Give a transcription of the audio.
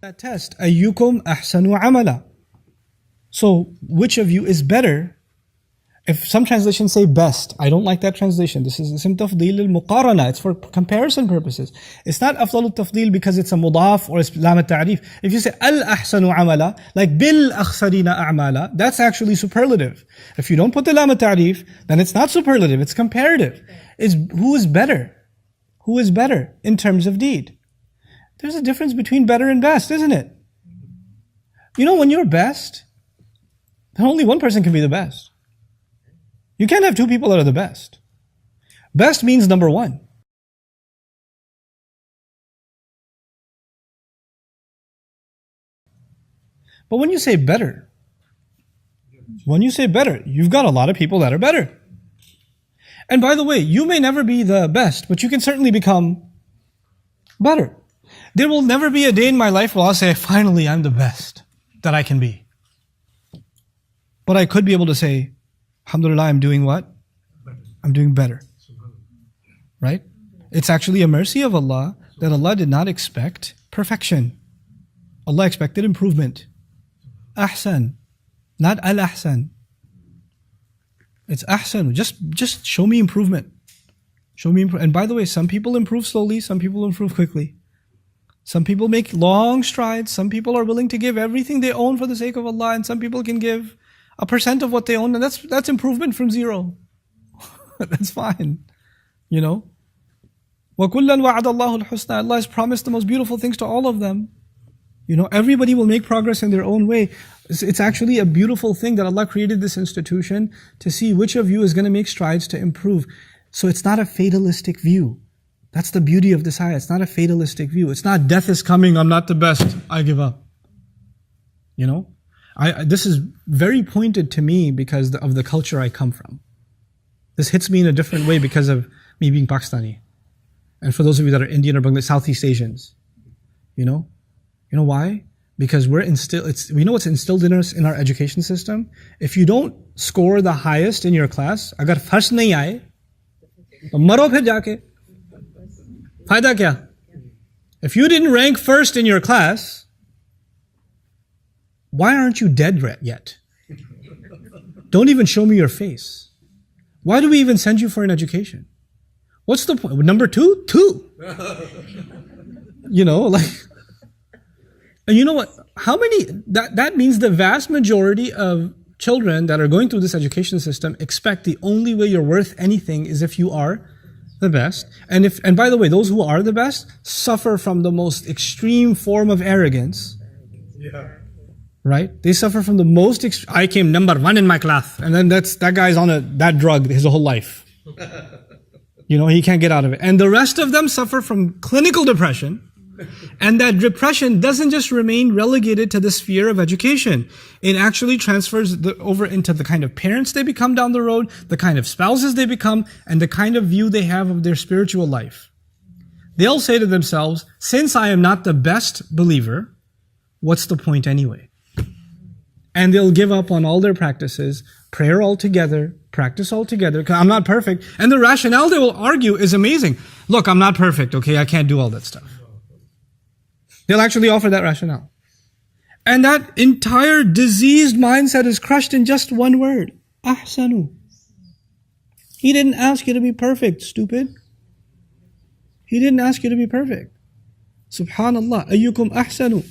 That test, أيكم أحسن عملا. So, which of you is better? If some translations say best, I don't like that translation. This is ism tafdeel al-muqarana. It's for comparison purposes. It's not afdal al-tafdeel because it's a mudaf or it's lam al-ta'rif. If you say al-ahsanu amala, like bil-akhsarina a'mala, that's actually superlative. If you don't put the lam al-ta'rif, then it's not superlative, it's comparative. It's who is better? Who is better in terms of deed? There's a difference between better and best, isn't it? You know, when you're best, then only one person can be the best. You can't have two people that are the best. Best means number one. But when you say better, you've got a lot of people that are better. And by the way, you may never be the best, but you can certainly become better. There will never be a day in my life where I'll say, finally, I'm the best that I can be. But I could be able to say, alhamdulillah, I'm doing what? I'm doing better. Right? It's actually a mercy of Allah that Allah did not expect perfection. Allah expected improvement. Ahsan, not al-ahsan. It's ahsan. Just show me improvement. Show me improvement. And by the way, some people improve slowly, some people improve quickly. Some people make long strides. Some people are willing to give everything they own for the sake of Allah, and some people can give 1% of what they own, and that's improvement from zero. That's fine. You know? وَكُلًّا وَعَدَ اللَّهُ الْحُسْنَى. Allah has promised the most beautiful things to all of them. You know, everybody will make progress in their own way. It's actually a beautiful thing that Allah created this institution to see which of you is going to make strides to improve. So it's not a fatalistic view. That's the beauty of this ayah. It's not a fatalistic view. It's not death is coming, I'm not the best, I give up. You know? This is very pointed to me because of the culture I come from. This hits me in a different way because of me being Pakistani. And for those of you that are Indian or Bangladeshi, Southeast Asians. You know why? Because we know what's instilled in us in our education system? If you don't score the highest in your class, agar first nahi aaye, to maro phir jaake. Fayda kya? If you didn't rank first in your class, why aren't you dead yet? Don't even show me your face. Why do we even send you for an education? What's the point? Number two? You know, like, and you know what? How many, that means the vast majority of children that are going through this education system expect the only way you're worth anything is if you are the best. And by the way, those who are the best suffer from the most extreme form of arrogance. Yeah. Right? They suffer from the most I came number one in my class. And then that guy's on that drug his whole life. You know, he can't get out of it. And the rest of them suffer from clinical depression. And that depression doesn't just remain relegated to the sphere of education. It actually transfers over into the kind of parents they become down the road, the kind of spouses they become, and the kind of view they have of their spiritual life. They'll say to themselves, since I am not the best believer, what's the point anyway? And they'll give up on all their practices, prayer altogether, practice altogether, because I'm not perfect. And the rationale they will argue is amazing. Look, I'm not perfect, okay? I can't do all that stuff. They'll actually offer that rationale. And that entire diseased mindset is crushed in just one word. Ahsanu. He didn't ask you to be perfect, stupid. He didn't ask you to be perfect. Subhanallah. Ayyukum ahsanu.